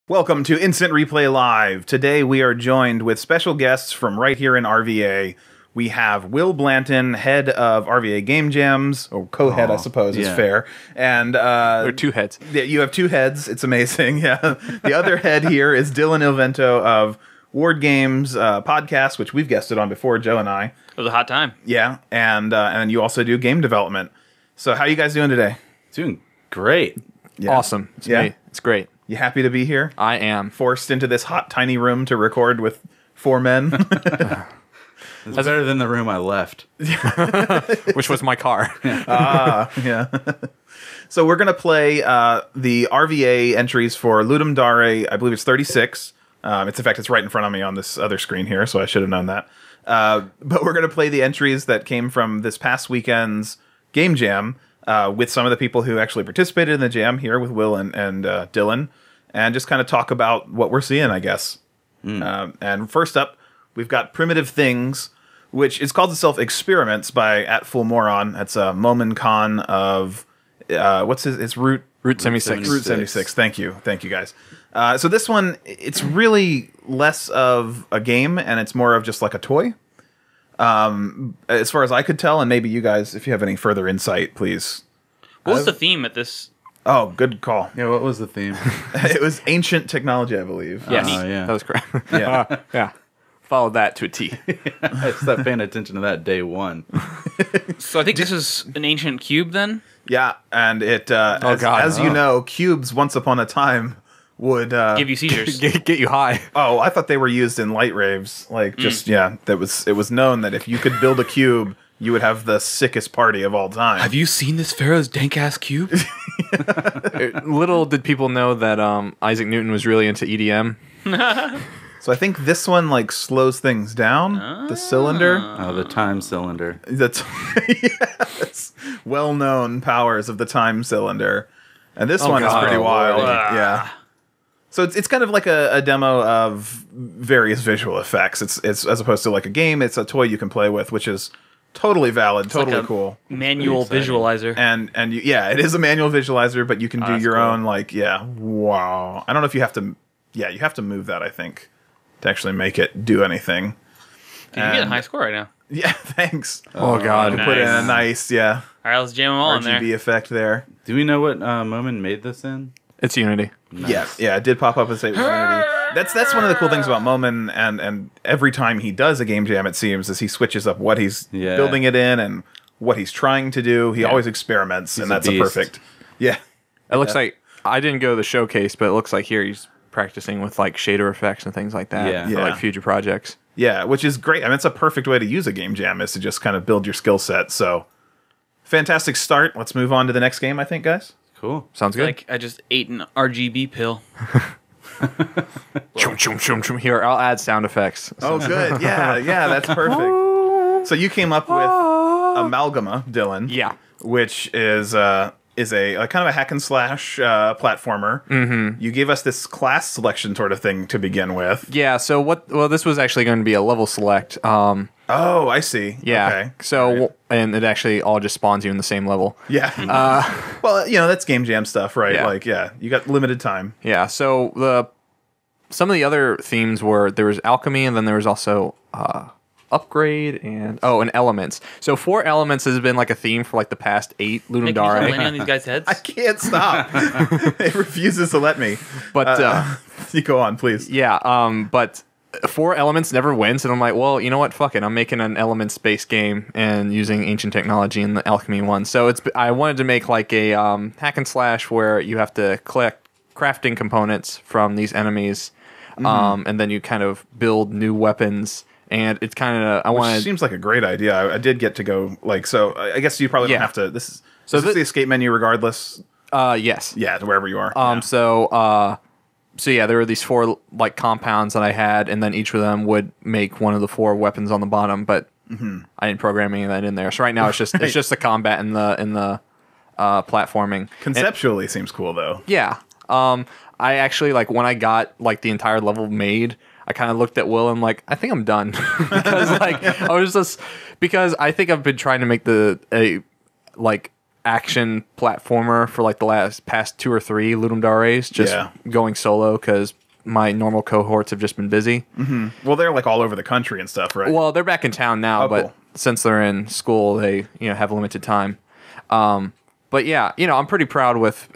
Welcome to Instant Replay Live. Today we are joined with special guests from right here in RVA. We have Will Blanton, head of RVA Game Jams, or co-head, I suppose, is fair. And there are two heads. You have two heads. It's amazing. Yeah. The other head here is Dylan Ilvento of Ward Games podcast, which we've guested on before, Joe and I. It was a hot time. Yeah, and you also do game development. So how are you guys doing today? Doing great. Yeah. Awesome. It's me. It's great. You happy to be here? I am. Forced into this hot, tiny room to record with four men. It's better than the room I left. Which was my car. Yeah. So we're going to play the RVA entries for Ludum Dare. I believe it's 36. In fact, it's right in front of me on this other screen here, so I should have known that. But we're going to play the entries that came from this past weekend's Game Jam with some of the people who actually participated in the jam here with Will and Dylan, and just kind of talk about what we're seeing, I guess. And first up, we've got Primitive Things, which is called itself Experiments by At Full Moron. That's a Momin Khan of, what's his, it's Route 76. Route 76. Thank you, guys. So this one, it's really less of a game, and it's more of just like a toy. As far as I could tell, and maybe you guys, if you have any further insight, please. What was the theme at this? Oh, good call. Yeah, what was the theme? It was ancient technology, I believe. Yes. yeah. That was correct. Yeah. Yeah. Followed that to a T. I stopped paying attention to that day one. So I think this is an ancient cube then? Yeah, and it, as you know, cubes once upon a time would Give you seizures. Get you high. Oh, I thought they were used in light raves. Like, just, it was known that if you could build a cube, you would have the sickest party of all time. Have you seen this Pharaoh's dank-ass cube? Little did people know that Isaac Newton was really into EDM. So I think this one, like, slows things down. The cylinder. Oh, the time cylinder. Yes. Well-known powers of the time cylinder. And this one is pretty wild. Yeah. So it's kind of like a demo of various visual effects. It's as opposed to like a game, it's a toy you can play with, which is totally valid, totally like cool. Manual visualizer. And it is a manual visualizer, but you can do your own, like, wow. I don't know if you have to, you have to move that, I think, to actually make it do anything. Dude, you're getting a high score right now. Yeah, thanks. Oh, God. nice. Put in a nice, All right, let's jam them all in there. RGB effect there. Do we know what Momin made this in? It's Unity. Nice. Yeah, it did pop up and say it was Unity. That's one of the cool things about Momin, and every time he does a game jam, it seems, is he switches up what he's building it in and what he's trying to do. He always experiments, and that's a perfect. Yeah. It looks like, I didn't go to the showcase, but it looks like here he's practicing with like shader effects and things like that for like future projects. Yeah, which is great. I mean, it's a perfect way to use a game jam, is to just kind of build your skill set. So, fantastic start. Let's move on to the next game, I think, guys. Cool. Sounds good. Like I just ate an RGB pill. Chum, chum, chum, chum. Here, I'll add sound effects. Oh, good. Yeah, that's perfect. So you came up with Amalgama, Dylan. Yeah. Which is a kind of a hack and slash platformer. Mm-hmm. You gave us this class selection sort of thing to begin with. Yeah, so well, this was actually going to be a level select. Oh, I see. Yeah. Okay. So, and it actually all just spawns you in the same level. Yeah. Well, that's Game Jam stuff, right? Yeah. Like, you got limited time. Yeah, so some of the other themes were, there was alchemy, and then there was also upgrade and elements. So 4 elements has been like a theme for like the past 8 Ludum Can you stop Dare. landing on these guys' heads? I can't stop. It refuses to let me. But you go on, please. yeah, but 4 elements never wins, and I'm like, well, you know what? Fuck it. I'm making an elements-based game and using ancient technology in the alchemy one. So I wanted to make like a hack and slash where you have to collect crafting components from these enemies, and then you kind of build new weapons. And it's kind of Which seems like a great idea. I did get to go so I guess you probably don't have to. This is the escape menu regardless. Yes. Yeah, to wherever you are. So yeah, there were these 4 like compounds that I had, and then each of them would make one of the 4 weapons on the bottom. But I didn't program any of that in there. So right now it's just it's just the combat and the platforming. Conceptually, seems cool though. Yeah. I actually, like, when I got like the entire level made, I kind of looked at Will and like, I think I'm done. Because like because I think I've been trying to make action platformer for like the past 2 or 3 Ludum Dares, just going solo because my normal cohorts have just been busy. Well, they're like all over the country and stuff, right? Well, they're back in town now, but cool. since they're in school, they have limited time. But yeah, I'm pretty proud with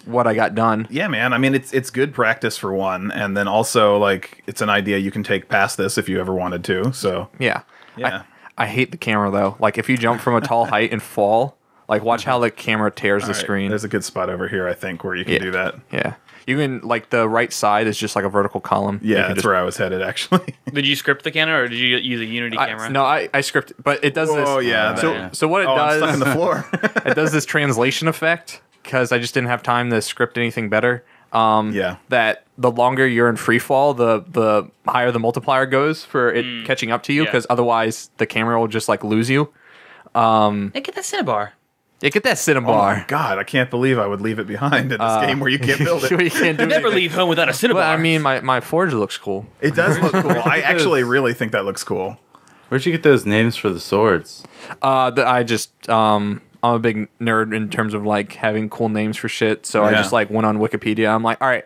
what I got done. Yeah, man. I mean, it's good practice for one, and then also like it's an idea you can take past this if you ever wanted to. So Yeah. yeah. I hate the camera though. Like if you jump from a tall height and fall, like watch how the camera tears the All right, screen. There's a good spot over here, I think, where you can do that. Yeah. You can, like, the right side is just like a vertical column. You Yeah, can that's just, where I was headed, actually. Did you script the camera or did you use a Unity camera? No, I scripted, but it does this. Oh, yeah. So what it I'm does, stuck on the floor. it does this translation effect because I just didn't have time to script anything better. Yeah. That the longer you're in free fall, the higher the multiplier goes for it catching up to you, because otherwise the camera will just like lose you. Hey, get that Cinnabar. Yeah, get that Oh, cinnabar. my God. I can't believe I would leave it behind in this game where you can't build it. You can't do Never anything. leave home without a Cinnabar. But I mean, my forge looks cool. It does look cool. I actually really think that looks cool. Where'd you get those names for the swords? I'm a big nerd in terms of like having cool names for shit. So I Yeah. just like went on Wikipedia. I'm like, all right,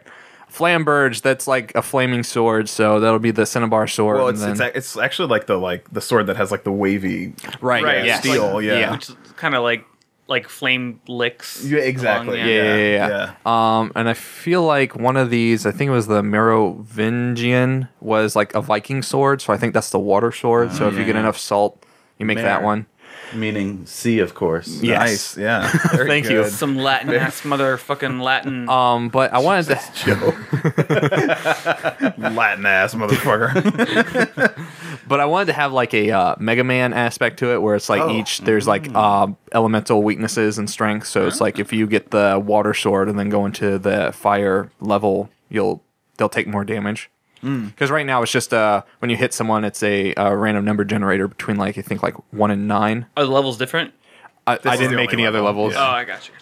Flamberge, that's like a flaming sword, so that'll be the Cinnabar sword. Well, and it's actually like the sword that has like the wavy right, Right, yeah, steel. Yeah. Which is kind of like flame licks. Yeah, exactly. along, Yeah. And I feel like one of these, I think it was the Merovingian, was like a Viking sword. So I think that's the water sword. So if you get enough salt, you make that Mare. one. Meaning sea, of course. Nice. Yes. Yeah. Very Thank you. good. Some Latin ass motherfucking Latin. But I wanted to. Joe. Latin ass motherfucker. But I wanted to have like a Mega Man aspect to it, where it's like there's like elemental weaknesses and strengths. So it's like if you get the water sword and then go into the fire level, they'll take more damage. Because right now it's just when you hit someone, it's a random number generator between like I think like 1 and 9. Are the levels different? I is didn't the make only any other level, levels. yeah. Oh, I got you.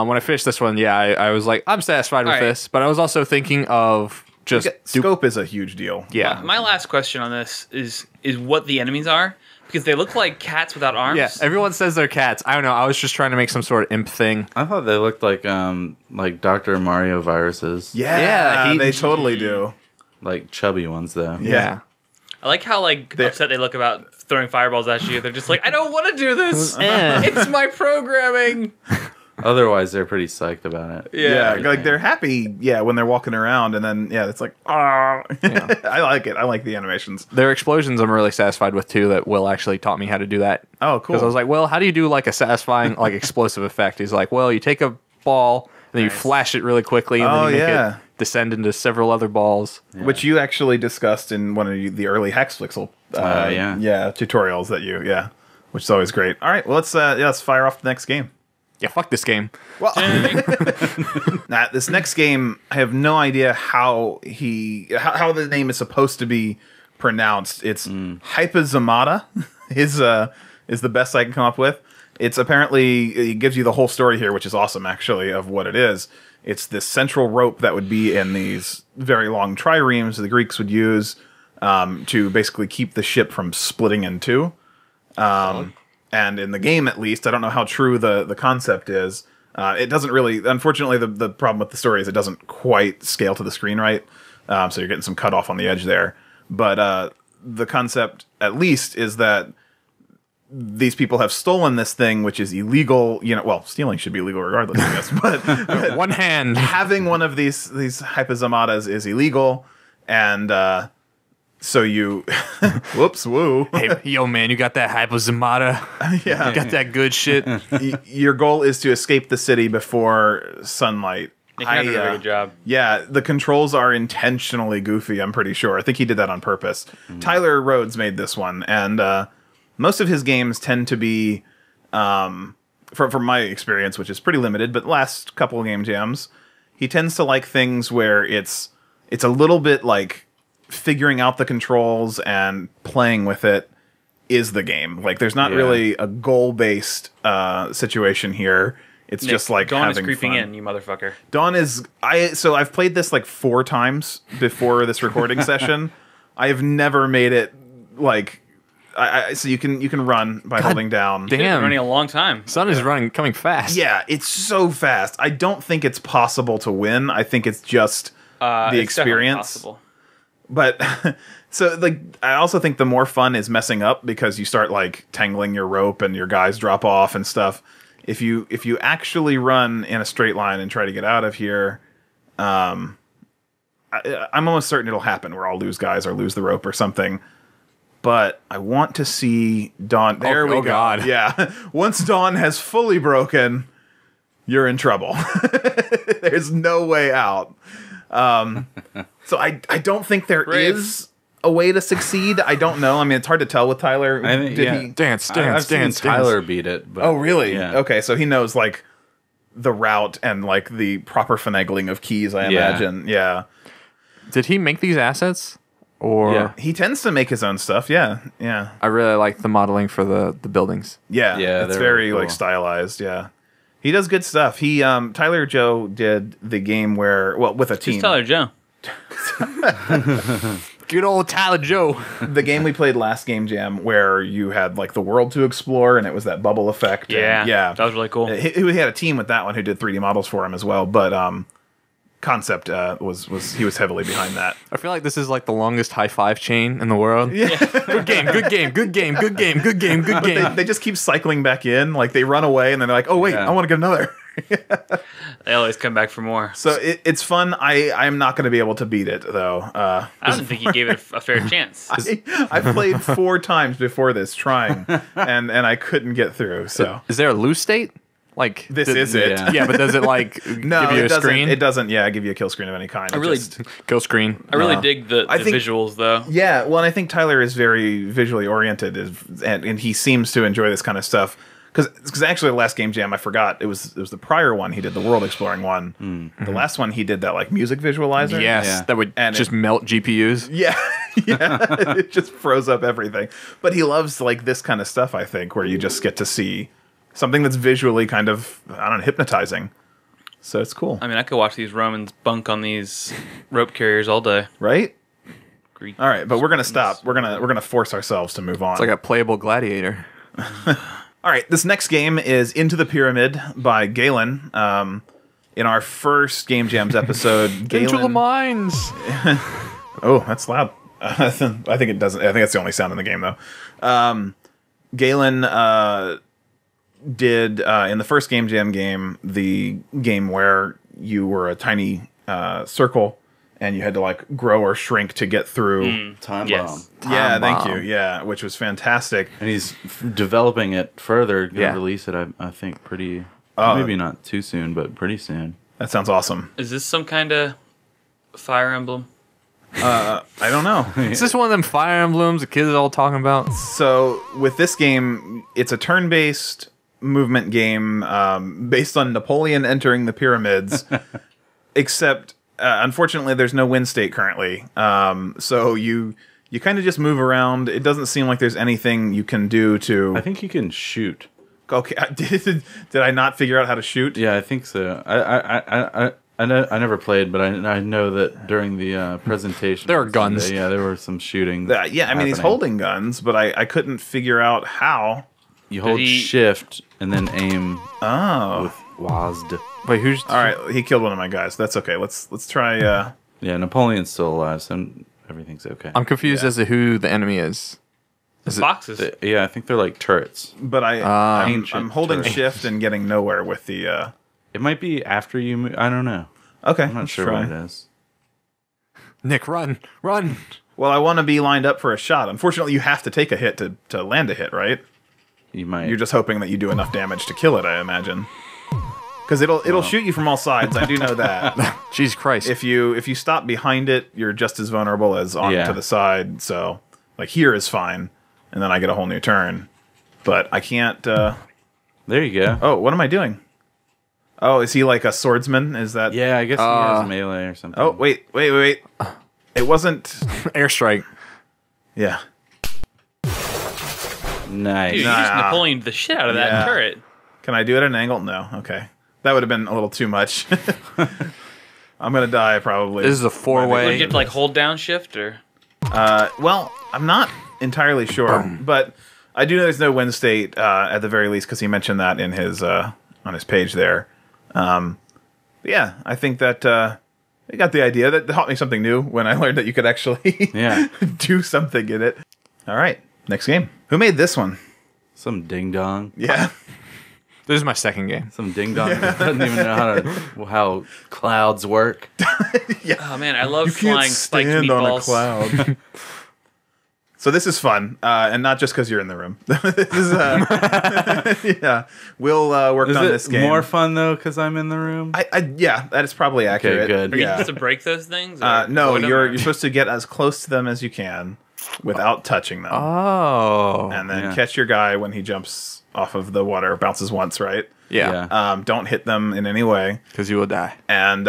When I finished this one, I was like, I'm satisfied with All right. this. But I was also thinking of just Scope is a huge deal. yeah. My last question on this is what the enemies are, because they look like cats without arms. Yeah, everyone says they're cats. I don't know. I was just trying to make some sort of imp thing. I thought they looked like Dr. Mario viruses. Yeah, he- they totally do. Like chubby ones, though. Yeah. I like how upset they look about throwing fireballs at you. They're just like, I don't want to do this. It's my programming. Otherwise, they're pretty psyched about it. Yeah, like they're happy. Yeah, when they're walking around, and then it's like, ah. I like it. I like the animations. Their explosions I'm really satisfied with too, that Will actually taught me how to do that. Oh, cool. Because I was like, well, how do you do like a satisfying like explosive effect? He's like, well, you take a ball and then you flash it really quickly and then you make it descend into several other balls. Which you actually discussed in one of the early Hexflixel tutorials that which is always great. All right, well let's fire off the next game. Yeah, fuck this game. Well, this next game, I have no idea how the name is supposed to be pronounced. It's Hypazamata is the best I can come up with. It's apparently, it gives you the whole story here, which is awesome actually, of what it is. It's this central rope that would be in these very long triremes the Greeks would use to basically keep the ship from splitting in two. And in the game, at least, I don't know how true the concept is. It doesn't really, unfortunately, the problem with the story is it doesn't quite scale to the screen right. So you're getting some cut off on the edge there. But the concept, at least, is that these people have stolen this thing, which is illegal. Well, stealing should be illegal regardless, I guess. But One hand. having one of these hypazamatas is illegal, and so you, whoops, woo. Hey, yo, man, you got that hypozamata? Yeah. You got that good shit? Your goal is to escape the city before sunlight. They did a very good job. Yeah, the controls are intentionally goofy, I'm pretty sure. I think he did that on purpose. Tyler Rhodes made this one, and most of his games tend to be, from my experience, which is pretty limited, but last couple of Game Jams, he tends to like things where it's a little bit like figuring out the controls and playing with it is the game. Like, there's not really a goal-based situation here. It's just like Dawn having is creeping fun. in, you motherfucker. Dawn is so I've played this like 4 times before this recording session. I have never made it like So you can run by holding down. You've been Damn. running a long time. Sun is coming fast. Yeah, it's so fast. I don't think it's possible to win. I think it's just the It's definitely experience. possible. But so like I also think the more fun is messing up because you start like tangling your rope and your guys drop off and stuff. If you actually run in a straight line and try to get out of here, I'm almost certain it'll happen where I'll lose guys or lose the rope or something. But I want to see Dawn. There we go. God. Yeah. Once Dawn has fully broken, you're in trouble. There's no way out. So I don't think there is a way to succeed. I don't know. I mean, it's hard to tell with Tyler. I think, yeah. Dance, I've seen dance. Tyler beat it. But, Oh, really? Yeah. Okay, so he knows like the route and like the proper finagling of keys. I Yeah. imagine. Yeah. Did he make these assets? Or Yeah. He tends to make his own stuff. Yeah. Yeah. I really like the modeling for the buildings. Yeah. Yeah, It's they're very really cool. like stylized. Yeah. He does good stuff. He Tyler Joe did the game where with a team. Who's Tyler Joe? Good old Tyler Joe. The game we played last Game Jam where you had like the world to explore and it was that bubble effect. Yeah. And, yeah. That was really cool. He had a team with that one who did 3D models for him as well, but Concept was he was heavily behind that. I feel like this is like the longest high five chain in the world. Yeah. Good game, good game, good game, good game, good game, good game. They just keep cycling back in, like they run away and then they're like, oh wait, Yeah. I want to get another. They always come back for more. So it's fun. I'm not going to be able to beat it though. I don't think you gave it a fair chance. I played 4 times before this trying, and I couldn't get through. So Is there a loose state? Like this is it. yeah. Yeah, but does it like No, give you it a doesn't. screen? It doesn't. Yeah, give you a kill screen of any kind. I It really- just- Kill screen. I really dig the I think- visuals, though. yeah. Well, and I think Tyler is very visually oriented, and he seems to enjoy this kind of stuff. Because actually, the last Game Jam, I forgot it was the prior one. He did the world exploring one. The last one he did that like music visualizer. Yes, Yeah. that would And just melt GPUs. Yeah, yeah, it just froze up everything. But he loves like this kind of stuff, I think, where you just get to see something that's visually kind of, I don't know, hypnotizing. So it's cool, I mean, I could watch these Romans bunk on these rope carriers all day. right? Greek. All right, but we're gonna stop. We're gonna force ourselves to move on. It's like a playable gladiator. All right, this next game is Into the Pyramid by Galen. In our first Game Jams episode, Galen. Into the mines. Oh, that's loud. I think it doesn't. I think that's the only sound in the game, though. Galen did in the first Game Jam game the game where you were a tiny circle and you had to like grow or shrink to get through. Time Yes. Bomb. Yeah, Time thank Bomb. you. Yeah, which was fantastic. And he's developing it further. Gonna Yeah. release it, I think, pretty... Oh. maybe not too soon, but pretty soon. That sounds awesome. Is this some kind of Fire Emblem? I don't know. Is this one of them Fire Emblems the kids are all talking about? So with this game, it's a turn-based movement game based on Napoleon entering the pyramids, except unfortunately there's no win state currently. So you kind of just move around. It doesn't seem like there's anything you can do to. I think you can shoot. Okay, did I not figure out how to shoot? Yeah, I think so. I never played, but I know that during the presentation, There are on guns. Sunday, yeah, there were some shooting. Yeah, I mean he's happening. holding guns, but I couldn't figure out how. You hold he- shift and then aim Oh, with WASD. Wait, who's all right. He killed one of my guys. That's okay. Let's try. Yeah, Napoleon's still alive, so everything's okay. I'm confused as to who the enemy is. Is it Boxes. Yeah, I think they're like turrets. But I'm Ancient holding turret. shift and getting nowhere with the. It might be after you move. I don't know. Okay, I'm not let's sure try. what it is. Nick? Run! Well, I want to be lined up for a shot. Unfortunately, you have to take a hit to land a hit, right? You might. You're just hoping that you do enough damage to kill it, I imagine. Because it'll shoot you from all sides. I do know that. Jesus Christ! If you stop behind it, you're just as vulnerable as on Yeah. to the side. So, like here is fine, and then I get a whole new turn. But I can't. There you go. Oh, what am I doing? Oh, is he like a swordsman? Is that? Yeah, I guess he has melee or something. Oh, wait. It wasn't. Airstrike. Yeah. Nice. Dude, you Nah. just Napoleoned the shit out of Yeah. that turret. Can I do it at an angle? No. Okay. That would have been a little too much. I'm gonna die probably. This is a Would four-way. you have to like hold down shift or? Well, I'm not entirely sure, but I do know there's no win state at the very least because he mentioned that in his on his page there. Yeah, I think that I got the idea. That taught me something new when I learned that you could actually do something in it. All right, next game. Who made this one? Some ding dong. Yeah. This is my second game. Some ding dong that doesn't even know how clouds work. Oh man, I love flying spiked on a meatballs. cloud. So this is fun, and not just because you're in the room. This is, yeah, Will worked on this game. More fun though because I'm in the room? Yeah, that is probably accurate. good. Are you Yeah. supposed to break those things? No, you're supposed to get as close to them as you can without touching them, Oh. and then catch your guy when he jumps off of the water, bounces once, right? Yeah. Don't hit them in any way, Because you will die. and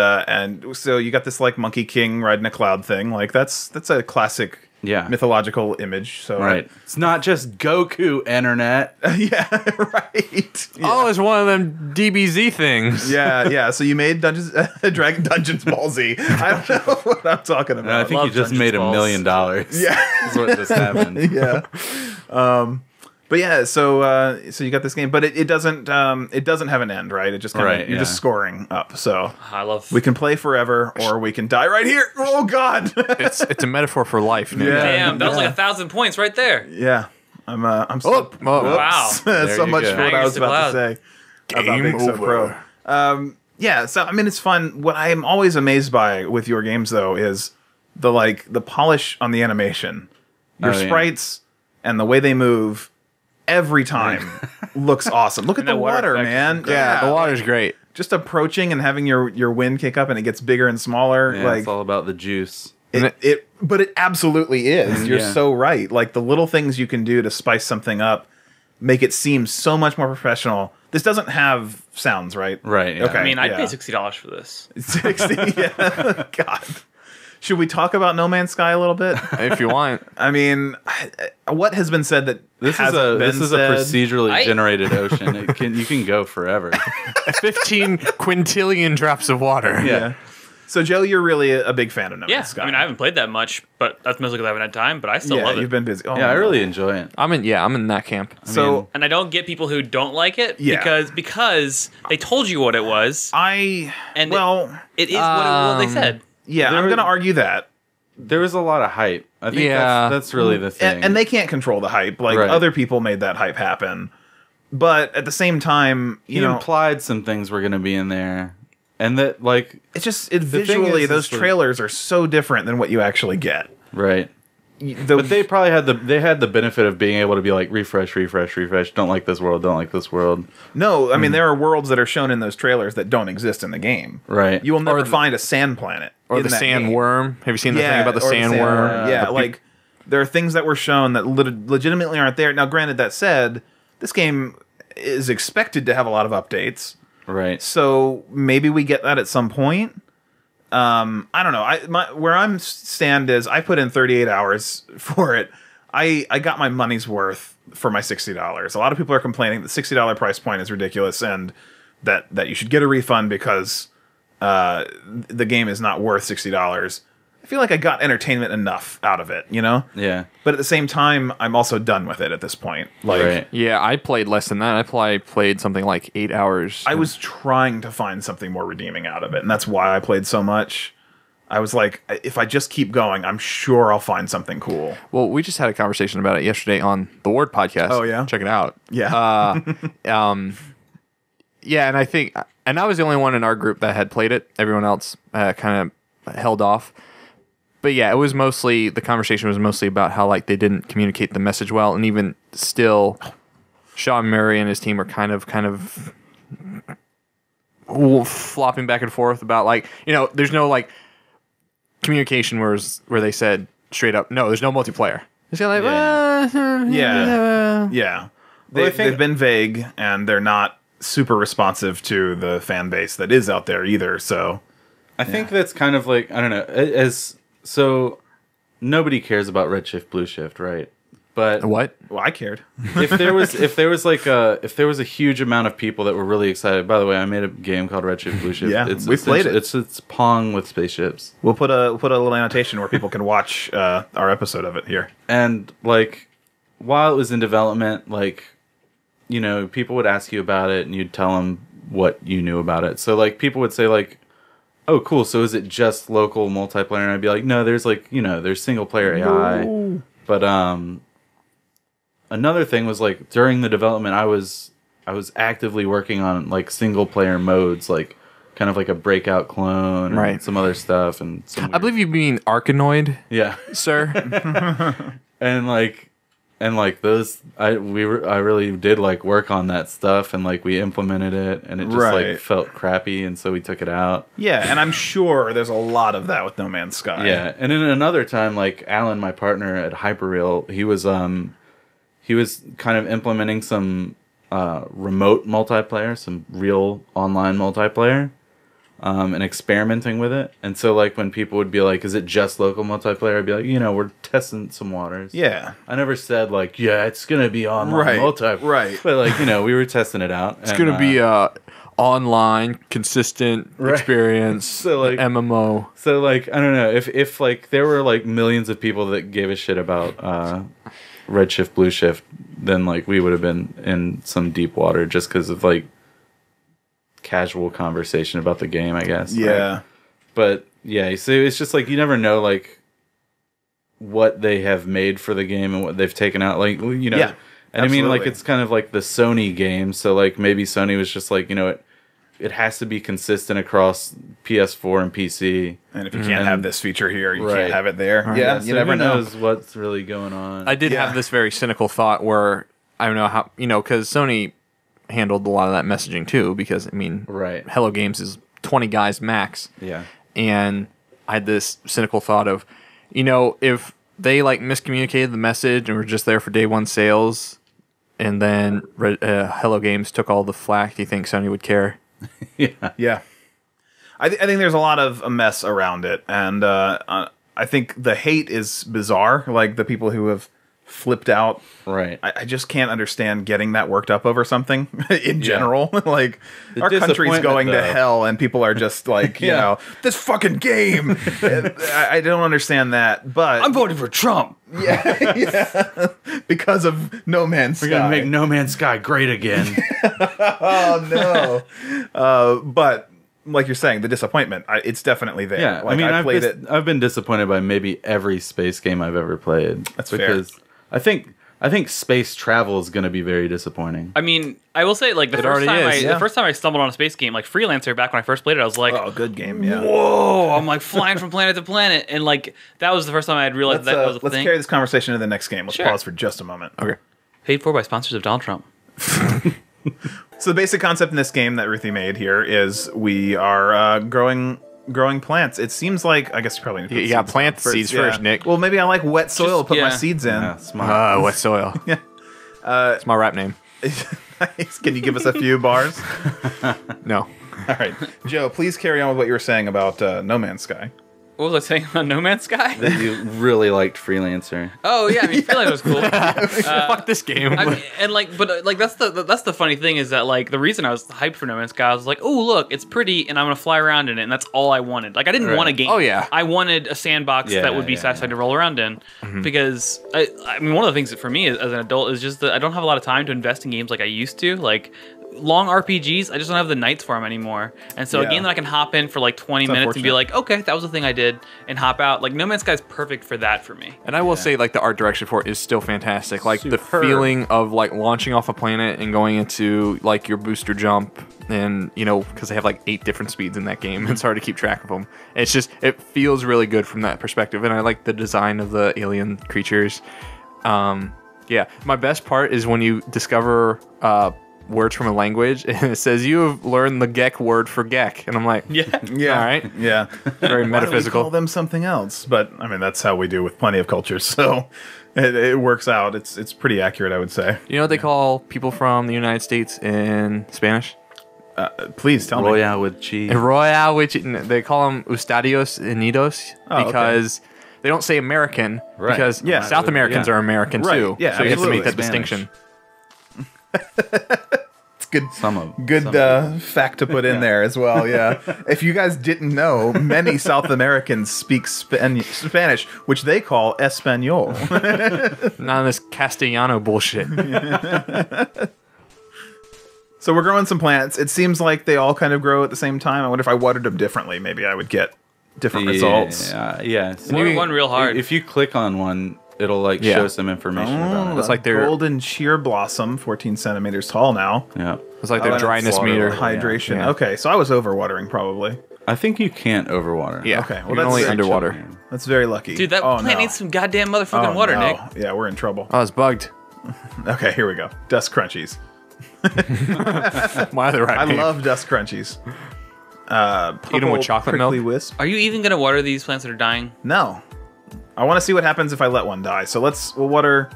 so you got this like Monkey King riding a cloud thing. Like that's a classic mythological image. So Right. It's not just Goku, internet. yeah, right. Oh, it's one of them DBZ things. Yeah. So you made Dragon Dungeons Ball Z. I don't know what I'm talking about. I think you just made $1 million. Yeah. That's what just happened. Yeah. But yeah, so you got this game, but it doesn't have an end, right? It just you're just scoring up. So I love. we can play forever, or we can die right here. Oh God! It's a metaphor for life. Nick. Yeah. Damn, that was like 1,000 points right there. Yeah, I'm so, Wow. so much go. for what I was about to say about Game being so over. pro. Yeah, so I mean it's fun. What I am always amazed by with your games though is the polish on the animation. Your sprites and the way they move every time looks awesome. Look at the water, man. Yeah, the water's great. Just approaching and having your wind kick up and it gets bigger and smaller. Yeah, like it's all about the juice. but it absolutely is. You're so right. Like the little things you can do to spice something up make it seem so much more professional. This doesn't have sounds, right? Right. Yeah. Okay. I mean, I'd pay $60 for this. 60. Yeah. God. Should we talk about No Man's Sky a little bit? If you want. I mean, what has been said that This is a procedurally generated ocean. You can go forever. 15 quintillion drops of water. Yeah. So Joe, you're really a big fan of No Yeah, Man's Sky. I mean, I haven't played that much, but that's mostly because I haven't had time. But I still love it. You've been busy. Oh, Yeah, I really enjoy it. I'm in that camp. And I don't get people who don't like it because they told you what it was. it is what they said. Yeah, I'm going to argue that. There was a lot of hype. I think that's really the thing. And they can't control the hype. Like, other people made that hype happen. But at the same time, he implied some things were going to be in there. And that, like... It's just, visually, those trailers are so different than what you actually get. Right. But they probably had the benefit of being able to be like, refresh, don't like this world. No, I mean, there are worlds that are shown in those trailers that don't exist in the game. Right. You will never find a sand planet. Or the sandworm. Have you seen the thing about the sandworm? Yeah, like, there are things that were shown that legitimately aren't there. Now, granted, that said, this game is expected to have a lot of updates. Right. So maybe we get that at some point. I don't know. Where I'm stand is I put in 38 hours for it. I got my money's worth for my $60. A lot of people are complaining that $60 price point is ridiculous and that you should get a refund because the game is not worth $60. I feel like I got entertainment enough out of it, you know? Yeah. But at the same time, I'm also done with it at this point. Like, Yeah, I played less than that. I probably played something like 8 hours. I was trying to find something more redeeming out of it, and that's why I played so much. I was like, if I just keep going, I'm sure I'll find something cool. Well, we just had a conversation about it yesterday on the Ward podcast. Oh, yeah? Check it out. Yeah. Yeah, and I think... And I was the only one in our group that had played it. Everyone else kind of held off. But yeah, it was mostly... The conversation was mostly about how like they didn't communicate the message well, and even still, Sean Murray and his team are kind of flopping back and forth about like, there's no like communication where they said straight up, no, there's no multiplayer. It's kind of like, Yeah. They've been vague, and they're not super responsive to the fan base that is out there either, so... I think that's kind of like, I don't know, so nobody cares about Redshift, Blueshift, right? But What? Well, I cared. if there was a huge amount of people that were really excited. By the way, I made a game called Redshift Blueshift. Yeah, we've played it. It's Pong with spaceships. We'll put a little annotation where people can watch our episode of it here. And like, while it was in development, like, you know, people would ask you about it, and you'd tell them what you knew about it. So like, people would say like, "Oh, cool. So is it just local multiplayer?" And I'd be like, "No, there's like, you know, there's single player AI." No. But another thing was like during the development, I was actively working on like single player modes, like kind of like a breakout clone, and some other stuff, and I believe you mean Arkanoid, yeah, sir. and like those, I really did like work on that stuff, and like we implemented it, and it just like felt crappy, and so we took it out. Yeah, and I'm sure there's a lot of that with No Man's Sky. Yeah, and then another time, like Alan, my partner at Hyperreal, he was kind of implementing some remote multiplayer, some real online multiplayer, and experimenting with it. And so, like, when people would be like, "Is it just local multiplayer?" I'd be like, "You know, we're testing some waters." Yeah. I never said like, "Yeah, it's gonna be online multiplayer." Right. But like, you know, we were testing it out. It's gonna be online, consistent experience. So like MMO. So like, I don't know if like there were like millions of people that gave a shit about Redshift, Blueshift, then like we would have been in some deep water just because of like casual conversation about the game, I guess. Yeah. Right? But yeah, so it's just like you never know like what they have made for the game and what they've taken out. Like, you know, yeah, and I mean like it's kind of like the Sony game. So like maybe Sony was just like, you know, it has to be consistent across PS4 and PC. And if you can't have this feature here, you can't have it there. Right. Yeah, so you never know what's really going on. I did have this very cynical thought where I don't know how, you know, because Sony handled a lot of that messaging too, because I mean, Hello Games is 20 guys max. Yeah. And I had this cynical thought of, you know, if they like miscommunicated the message and were just there for day one sales, and then Hello Games took all the flack, do you think Sony would care? Yeah. I think there's a lot of a mess around it, and I think the hate is bizarre. Like the people who have flipped out, right? I just can't understand getting that worked up over something in general. Like our country's going to hell, and people are just like, you know, this fucking game. I don't understand that, but I'm voting for Trump. Yeah, because of No Man's Sky. We're gonna make No Man's Sky great again. Oh no! But like you're saying, the disappointment, it's definitely there. Yeah, like, I mean, I've been disappointed by maybe every space game I've ever played. That's because fair. I think space travel is going to be very disappointing. I mean, I will say, like, the first time I stumbled on a space game, like Freelancer, back when I first played it, I was like, "Oh, good game, yeah." Whoa! I'm like flying from planet to planet, and like that was the first time I had realized that was a thing. Let's carry this conversation to the next game. Let's pause for just a moment. Okay. Paid for by sponsors of Donald Trump. So the basic concept in this game that Ruthie made here is we are growing plants. It seems like, I guess you probably need to put you got plant seeds first, Nick. Well, maybe I like wet soil to put my seeds in. Yeah, smart. Wet soil. Yeah. It's my rap name. Can you give us a few bars? No. All right. Joe, please carry on with what you were saying about No Man's Sky. What was I saying about No Man's Sky? That you really liked Freelancer. Oh yeah, I mean Freelancer was cool. Fuck this game. I mean, and like, but like that's the funny thing is that like the reason I was hyped for No Man's Sky, I was like, oh look, it's pretty, and I'm gonna fly around in it, and that's all I wanted. Like I didn't want a game. Oh yeah. I wanted a sandbox that would be satisfying to roll around in, because I mean one of the things that for me as an adult is just that I don't have a lot of time to invest in games like I used to. Like long RPGs, I just don't have the nights for them anymore. And so a game that I can hop in for like 20 minutes and be like, okay, that was the thing I did, and hop out. Like No Man's Sky is perfect for that for me. And I will say, like, the art direction for it is still fantastic. Like the feeling of like launching off a planet and going into like your booster jump, and you know, because they have like 8 different speeds in that game, it's hard to keep track of them. It's just, it feels really good from that perspective, and I like the design of the alien creatures. Yeah, my best part is when you discover words from a language, and it says you have learned the Gek word for Gek, and I'm like, yeah, all right, yeah, very metaphysical. Why don't we call them something else? But I mean, that's how we do with plenty of cultures, so it works out. It's pretty accurate, I would say. You know what they call people from the United States in Spanish? Please tell me. Royale with cheese. Royale with cheese. They call them Estados Unidos because they don't say American Right. because Yeah. South Americans are American Right. too. Yeah, so you have to make that absolutely. distinction. It's good. Some of Good some of fact to put in there as well. Yeah, if you guys didn't know, many South Americans speak Spanish, which they call Espanol. None of this Castellano bullshit. So we're growing some plants. It seems like they all kind of grow at the same time. I wonder if I watered them differently, maybe I would get different results. Yeah. So Water one real hard. if you click on one, it'll like Yeah. show some information about it. It's like their golden sheer blossom, 14 centimeters tall now. Yeah. it's like their Oh, and dryness it's meter. water. Hydration. Yeah. Okay, so I was overwatering probably. I think you can't overwater. Yeah. Okay, well, You're that's only very underwater. That's very lucky. Dude, that Oh, plant no. needs some goddamn motherfucking Oh, water, no. Nick. Yeah, we're in trouble. Oh, it's bugged. Okay, here we go. Dust crunchies. My other I name. love dust crunchies. Eat 'em with chocolate prickly milk? Wisp. Are you even gonna water these plants that are dying? No, I want to see what happens if I let one die. So we'll water.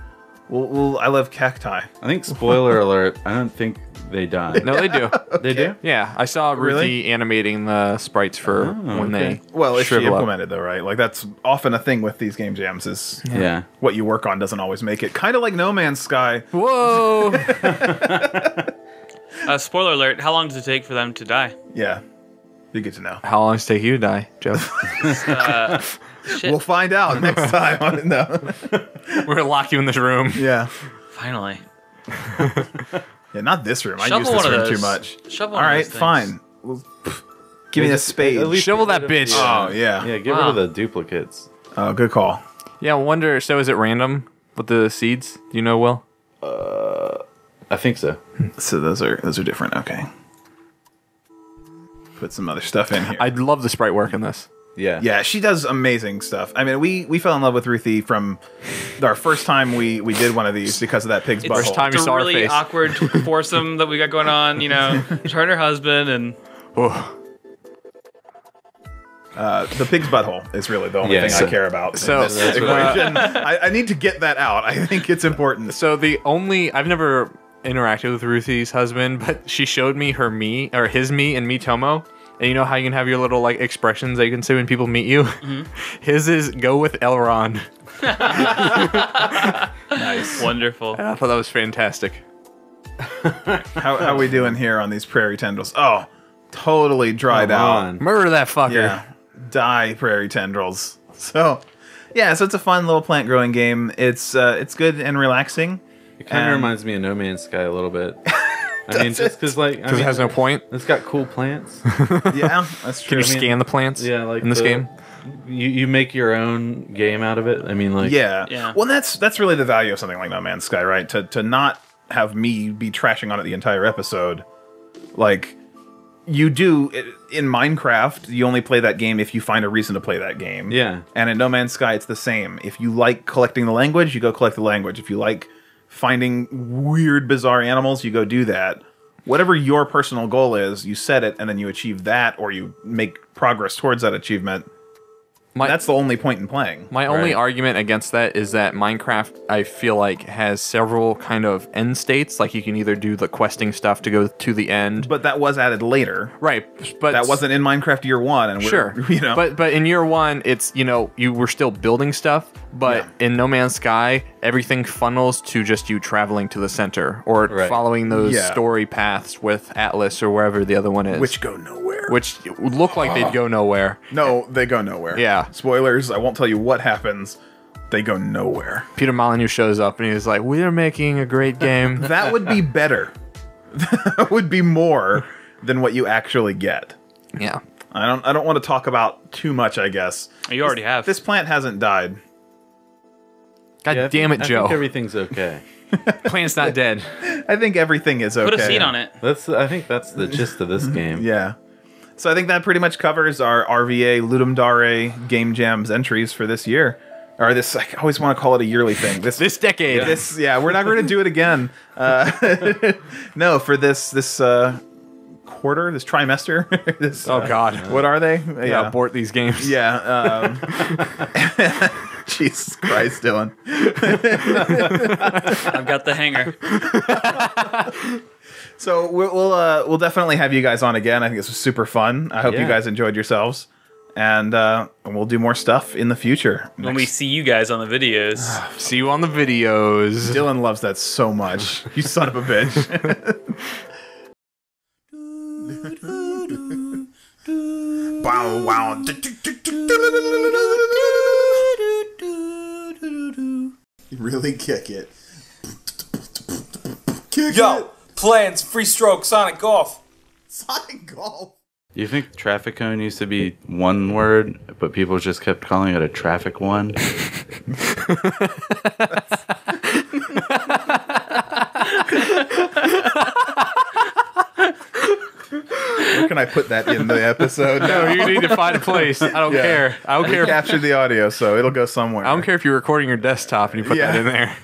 I love cacti. I think spoiler alert. I don't think they die. No, they do. They do. Yeah, I saw Ruthie Really? animating the sprites for when okay. they Well, if she shrivel up. implemented though, right? Like that's often a thing with these game jams is Yeah. what you work on doesn't always make it. Kind of like No Man's Sky. Whoa! Spoiler alert, how long does it take for them to die? Yeah, you get to know. How long does it take you to die, Joe? Shit, We'll find out next time. No. We're gonna lock you in this room. Yeah. finally. Yeah, not this room. I Shovel use this one of room those. too much. Shovel All one of right, those things. fine. Well, give me a spade. At least Shovel get that rid of bitch. the, Oh, yeah. Yeah, get Wow. rid of the duplicates. Oh, good call. Yeah, I wonder. So is it random with the seeds? Do you know, Will? I think so. So those are different. Okay. Put some other stuff in here. I love the sprite work in this. Yeah. Yeah, she does amazing stuff. I mean, we fell in love with Ruthie from our first time we did one of these because of that pig's butthole. First time you It's a saw her really face. awkward foursome that we got going on, you know, her and her husband, and Oh. The pig's butthole is really the only Yeah, thing so- I care about. so- in this That's equation. I need to get that out. I think it's important. So I've never interacted with Ruthie's husband, but she showed me his me and Mitomo. And you know how you can have your little like expressions that you can say when people meet you? Mm-hmm. His is go with Elron. Nice. wonderful. I thought that was fantastic. How we doing here on these prairie tendrils? Oh, totally dried Come out. on. Murder that fucker. Yeah, die prairie tendrils. So, yeah, so it's a fun little plant growing game. It's good and relaxing. It kind of reminds me of No Man's Sky a little bit. I mean, just because like Because it has no point. it's got cool plants. Yeah, that's Can true. you scan the plants? Yeah, like in this the- game. You make your own game out of it. I mean, like Yeah. Yeah. Well, that's really the value of something like No Man's Sky, right? To not have me be trashing on it the entire episode. Like you do in Minecraft, you only play that game if you find a reason to play that game. Yeah. And in No Man's Sky, it's the same. If you like collecting the language, you go collect the language. If you like finding weird, bizarre animals, you go do that. Whatever your personal goal is, you set it, and then you achieve that, or you make progress towards that achievement. That's the only point in playing. My only Right. argument against that is that Minecraft, I feel like, has several kind of end states. Like you can either do the questing stuff to go to the end, But that was added later. right? But That wasn't in Minecraft Year One, and sure. you know. But in year one, it's you were still building stuff. But in No Man's Sky, everything funnels to just you traveling to the center or Right. following those Yeah. story paths with Atlas or wherever the other one is, which go nowhere. which look like they'd go nowhere. No, they go nowhere. Yeah. Spoilers. I won't tell you what happens. They go nowhere. Peter Molyneux shows up and he's like, "We're making a great game." That would be better. That would be more than what you actually get. Yeah. I don't want to talk about too much, I guess. You already have. This plant hasn't died. God Yeah, damn it, I Joe. think everything's okay. Plant's not dead. I think everything is okay. Put a seed on it. I think that's the gist of this game. Yeah. So I think that pretty much covers our RVA Ludum Dare Game Jams entries for this year. Or this, I always want to call it a yearly thing. This decade. Yeah, we're not going to do it again. No, for this quarter, this trimester. This, Oh, God. What are they? Yeah, abort these games. Yeah. Jesus Christ, Dylan. I've got the hanger. So we'll definitely have you guys on again. I think this was super fun. I hope you Yeah. guys enjoyed yourselves. and we'll do more stuff in the future. When we see you guys on the videos. See you on the videos. Dylan loves that so much. You son of a bitch. Wow, wow. Really kick it. Yo, plans, free stroke, Sonic Golf. Sonic Golf. You think traffic cone used to be one word, but people just kept calling it a traffic one? Where can I put that in the episode? No, you need to find a place. I don't care. I don't care. Captured the audio, so it'll go somewhere. I don't care if you're recording your desktop and you put that in there.